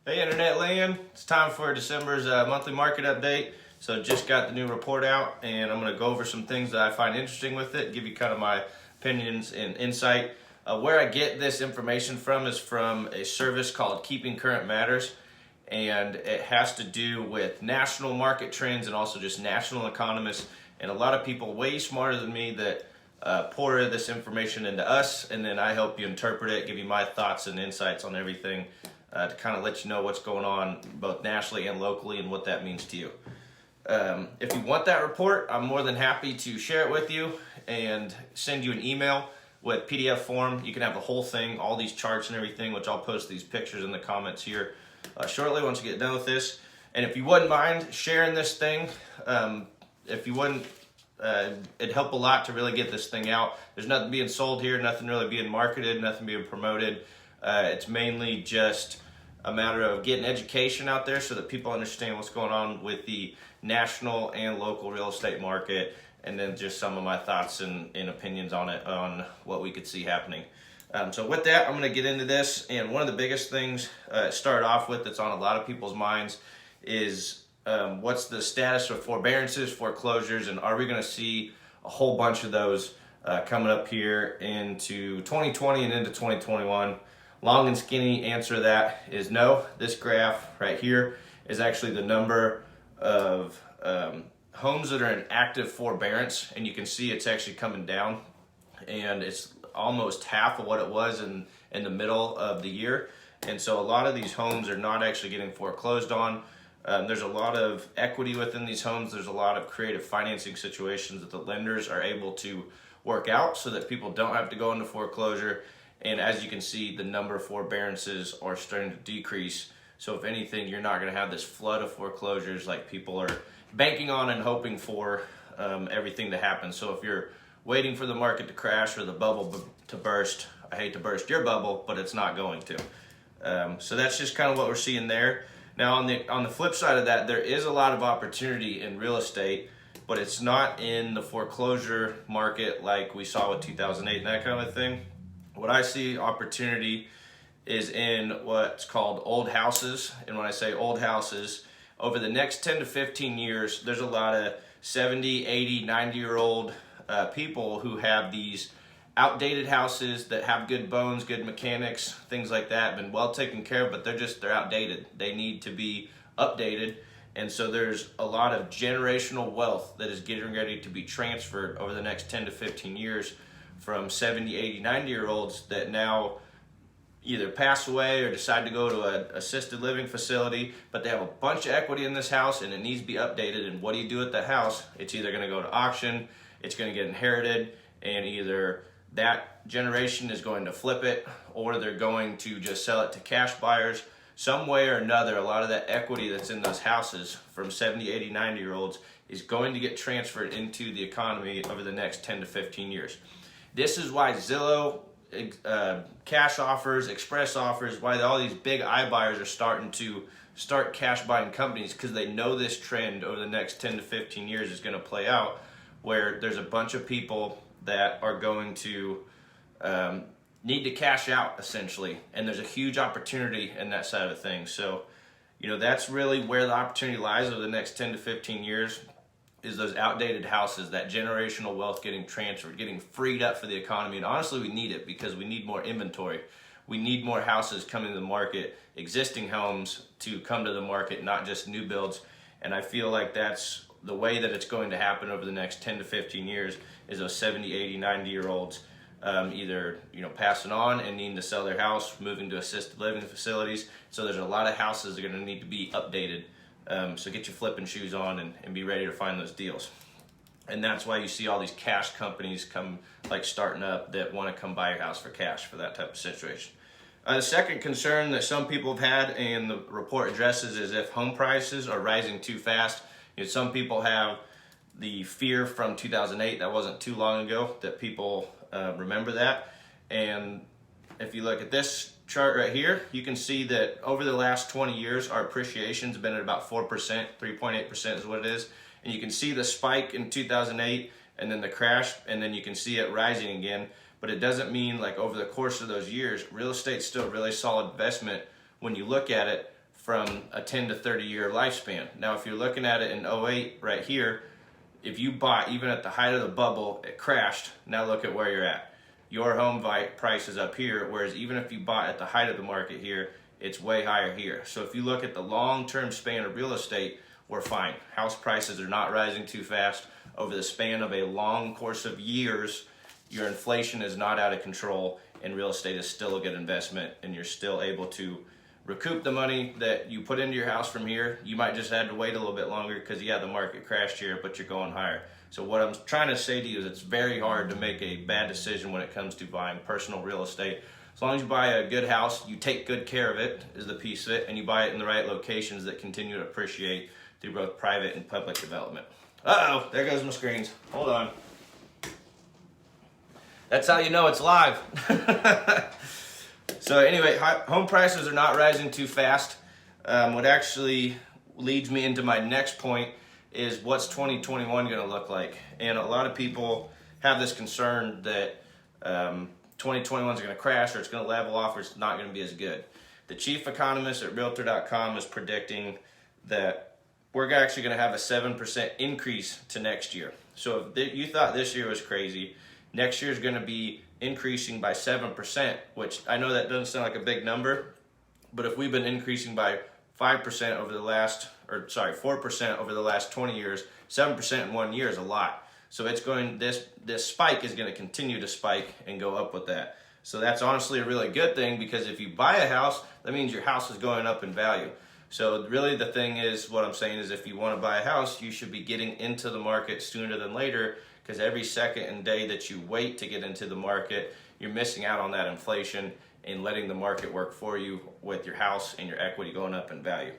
Hey Internet Land, it's time for December's monthly market update. So just got the new report out and I'm going to go over some things that I find interesting with it, give you kind of my opinions and insight. Where I get this information from is from a service called Keeping Current Matters, and it has to do with national market trends and also just national economists, and a lot of people way smarter than me that pour this information into us, and then I help you interpret it, give you my thoughts and insights on everything to kind of let you know what's going on both nationally and locally and what that means to you. If you want that report, I'm more than happy to share it with you and send you an email with PDF form. You can have the whole thing, all these charts and everything, which I'll post these pictures in the comments here shortly once you get done with this. And if you wouldn't mind sharing this thing, if you wouldn't, it'd help a lot to really get this thing out. There's nothing being sold here, nothing really being marketed, nothing being promoted. It's mainly just a matter of getting education out there so that people understand what's going on with the national and local real estate market, and then just some of my thoughts and opinions on it, on what we could see happening. So with that, I'm going to get into this, and one of the biggest things start off with that's on a lot of people's minds is what's the status of forbearances, foreclosures, and are we going to see a whole bunch of those coming up here into 2020 and into 2021? Long and skinny answer to that is no. This graph right here is actually the number of homes that are in active forbearance, and you can see it's actually coming down, and it's almost half of what it was in the middle of the year. And so a lot of these homes are not actually getting foreclosed on. There's a lot of equity within these homes. There's a lot of creative financing situations that the lenders are able to work out so that people don't have to go into foreclosure. And as you can see, the number of forbearances are starting to decrease. So if anything, you're not going to have this flood of foreclosures like people are banking on and hoping for everything to happen. So if you're waiting for the market to crash or the bubble to burst, I hate to burst your bubble, but it's not going to. So that's just kind of what we're seeing there. Now on the flip side of that, there is a lot of opportunity in real estate, but it's not in the foreclosure market like we saw with 2008 and that kind of thing. What I see opportunity is in what's called old houses. And when I say old houses, over the next 10 to 15 years, there's a lot of 70, 80, 90-year-old people who have these outdated houses that have good bones, good mechanics, things like that, been well taken care of, but they're outdated. They need to be updated. And so there's a lot of generational wealth that is getting ready to be transferred over the next 10 to 15 years from 70, 80, 90-year-olds that now either pass away or decide to go to an assisted living facility, but they have a bunch of equity in this house and it needs to be updated. And what do you do with the house? It's either going to go to auction, it's going to get inherited, and either that generation is going to flip it or they're going to just sell it to cash buyers. Some way or another, a lot of that equity that's in those houses from 70, 80, 90-year-olds is going to get transferred into the economy over the next 10 to 15 years. This is why Zillow, cash offers, express offers, why all these big iBuyers are starting to start cash buying companies, because they know this trend over the next 10 to 15 years is going to play out, where there's a bunch of people that are going to need to cash out essentially, and there's a huge opportunity in that side of things. So, that's really where the opportunity lies over the next 10 to 15 years. Is those outdated houses, that generational wealth getting transferred, getting freed up for the economy. And honestly, we need it because we need more inventory. We need more houses coming to the market, existing homes to come to the market, not just new builds. And I feel like that's the way that it's going to happen over the next 10 to 15 years is those 70, 80, 90-year-olds either passing on and needing to sell their house, moving to assisted living facilities. So there's a lot of houses that are going to need to be updated. So get your flipping shoes on and be ready to find those deals. And that's why you see all these cash companies starting up that want to come buy your house for cash for that type of situation. The second concern that some people have had and the report addresses is if home prices are rising too fast. Some people have the fear from 2008, that wasn't too long ago, that people remember that. And if you look at this chart right here, you can see that over the last 20 years, our appreciation's been at about 4%, 3.8% is what it is. And you can see the spike in 2008 and then the crash, and then you can see it rising again. But it doesn't mean over the course of those years, real estate's still a really solid investment when you look at it from a 10 to 30 year lifespan. Now, if you're looking at it in '08 right here, if you bought even at the height of the bubble, it crashed. Now look at where you're at. Your home price is up here, whereas even if you bought at the height of the market here, it's way higher here. So if you look at the long-term span of real estate, we're fine. House prices are not rising too fast. Over the span of a long course of years, your inflation is not out of control, and real estate is still a good investment, and you're still able to recoup the money that you put into your house from here. You might just have to wait a little bit longer because, yeah, the market crashed here, but you're going higher. So what I'm trying to say to you is it's very hard to make a bad decision when it comes to buying personal real estate. As long as you buy a good house, you take good care of it is the piece of it, and you buy it in the right locations that continue to appreciate through both private and public development. Uh-oh, there goes my screens. Hold on. That's how you know it's live. So anyway, home prices are not rising too fast. What actually leads me into my next point is what's 2021 going to look like. And a lot of people have this concern that 2021 is going to crash, or it's going to level off, or it's not going to be as good. The chief economist at Realtor.com is predicting that we're actually going to have a 7% increase to next year. So if you thought this year was crazy, next year is going to be increasing by 7%, which I know that doesn't sound like a big number, but if we've been increasing by 5% over the last, 4% over the last 20 years, 7% in 1 year is a lot. So it's going, this spike is going to continue to spike and go up with that. So that's honestly a really good thing, because if you buy a house, that means your house is going up in value. So really the thing is, what I'm saying is, if you want to buy a house, you should be getting into the market sooner than later, because every second and day that you wait to get into the market, you're missing out on that inflation and letting the market work for you with your house and your equity going up in value.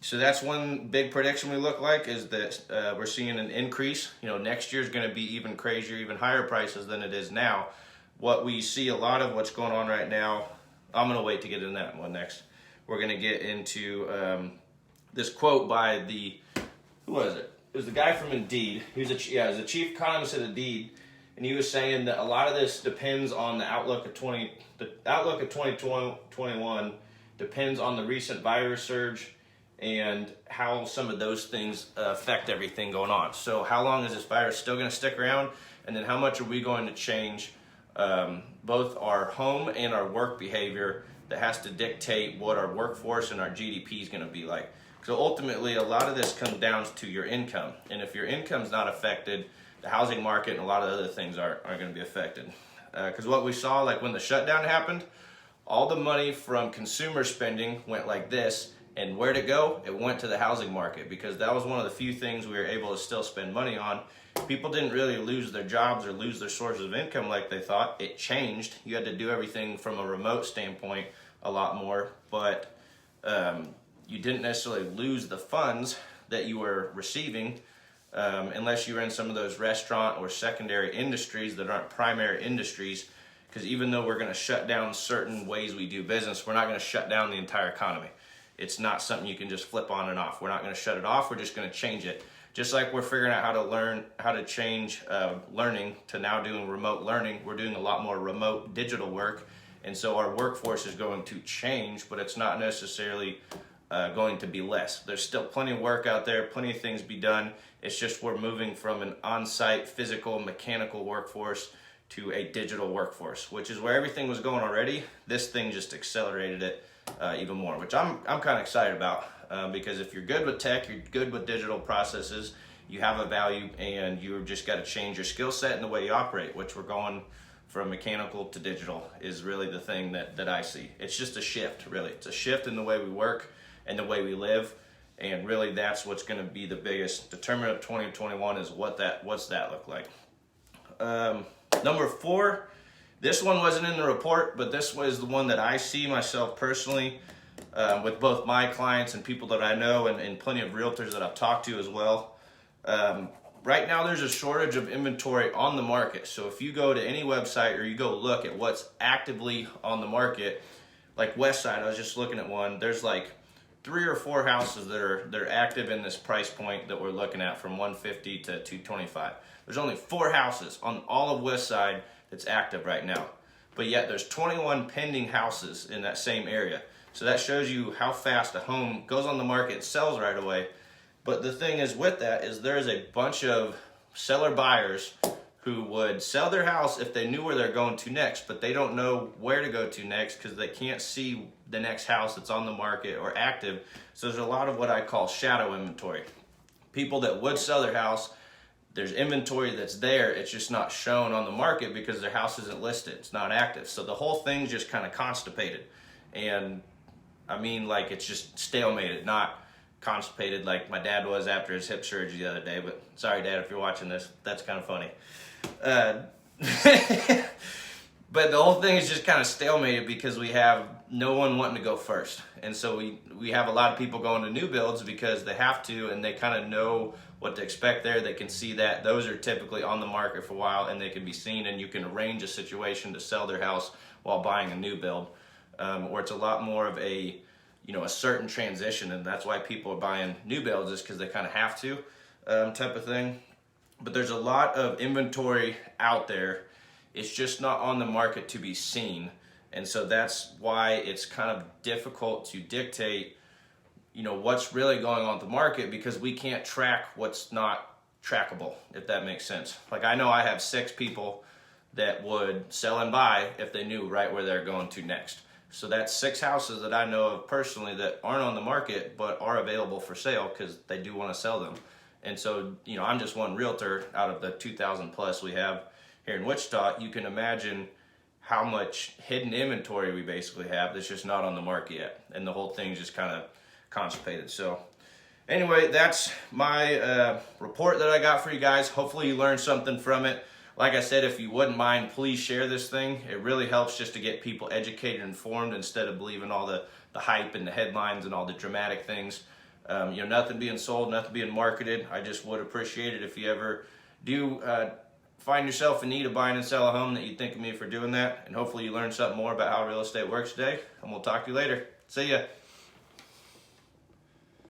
So that's one big prediction we look like, is that we're seeing an increase. Next year is going to be even crazier, even higher prices than it is now. What we see a lot of what's going on right now, I'm going to wait to get into that one next. We're going to get into this quote by who was it? It was the guy from Indeed. He was the chief economist at Indeed, and he was saying that a lot of this depends on the outlook of 2021 depends on the recent virus surge and how some of those things affect everything going on. So how long is this virus still going to stick around, and then how much are we going to change both our home and our work behavior that has to dictate what our workforce and our GDP is going to be like. So ultimately, a lot of this comes down to your income. And if your income's not affected, the housing market and a lot of other things aren't going to be affected. Because what we saw, like when the shutdown happened, all the money from consumer spending went like this. And where'd it go? It went to the housing market, because that was one of the few things we were able to still spend money on. People didn't really lose their jobs or lose their sources of income like they thought. It changed. You had to do everything from a remote standpoint a lot more, but you didn't necessarily lose the funds that you were receiving unless you were in some of those restaurant or secondary industries that aren't primary industries, because even though we're going to shut down certain ways we do business, we're not going to shut down the entire economy. It's not something you can just flip on and off. We're not going to shut it off. We're just going to change it. Just like we're figuring out how to change learning to now doing remote learning, we're doing a lot more remote digital work. And so our workforce is going to change, but it's not necessarily going to be less. There's still plenty of work out there, plenty of things to be done. It's just we're moving from an on-site, physical, mechanical workforce to a digital workforce, which is where everything was going already. This thing just accelerated it even more, which I'm kind of excited about, because if you're good with tech, you're good with digital processes, you have a value, and you've just got to change your skill set and the way you operate, which we're going from mechanical to digital is really the thing that I see. It's just a shift, really. It's a shift in the way we work and the way we live, and really that's what's going to be the biggest determinant of 2021 is what's that look like. Number 4, this one wasn't in the report, but this was the one that I see myself personally with both my clients and people that I know, and plenty of realtors that I've talked to as well. Right now there's a shortage of inventory on the market. So if you go to any website or you go look at what's actively on the market, like Westside, I was just looking at one, there's like 3 or 4 houses that are active in this price point that we're looking at, from 150 to 225. There's only 4 houses on all of Westside that's active right now. But yet there's 21 pending houses in that same area. So that shows you how fast a home goes on the market, sells right away. But the thing is with that is there is a bunch of seller buyers who would sell their house if they knew where they're going to next, but they don't know where to go to next because they can't see the next house that's on the market or active. So there's a lot of what I call shadow inventory. People that would sell their house, there's inventory that's there, it's just not shown on the market because their house isn't listed, it's not active. So the whole thing's just kind of constipated. And I mean, like, it's just stalemated, not constipated like my dad was after his hip surgery the other day. But sorry, Dad, if you're watching this, that's kind of funny. But the whole thing is just kind of stalemated because we have no one wanting to go first. And so we have a lot of people going to new builds because they have to, and they kind of know what to expect there. They can see that those are typically on the market for a while, and they can be seen, and you can arrange a situation to sell their house while buying a new build. Or it's a lot more of a certain transition, and that's why people are buying new builds, is because they kind of have to, type of thing. But there's a lot of inventory out there. It's just not on the market to be seen. And so that's why it's kind of difficult to dictate, what's really going on with the market, because we can't track what's not trackable, if that makes sense. Like, I know I have 6 people that would sell and buy if they knew right where they're going to next. So that's 6 houses that I know of personally that aren't on the market but are available for sale because they do want to sell them. And so, I'm just one realtor out of the 2,000 plus we have here in Wichita. You can imagine how much hidden inventory we basically have that's just not on the market yet. And the whole thing's just kind of constipated. So anyway, that's my report that I got for you guys. Hopefully you learned something from it. Like I said, if you wouldn't mind, please share this thing. It really helps just to get people educated and informed instead of believing all the hype and the headlines and all the dramatic things. Nothing being sold, nothing being marketed. I just would appreciate it if you ever do find yourself in need of buying and sell a home, that you'd think of me for doing that. And hopefully you learned something more about how real estate works today. And we'll talk to you later. See ya.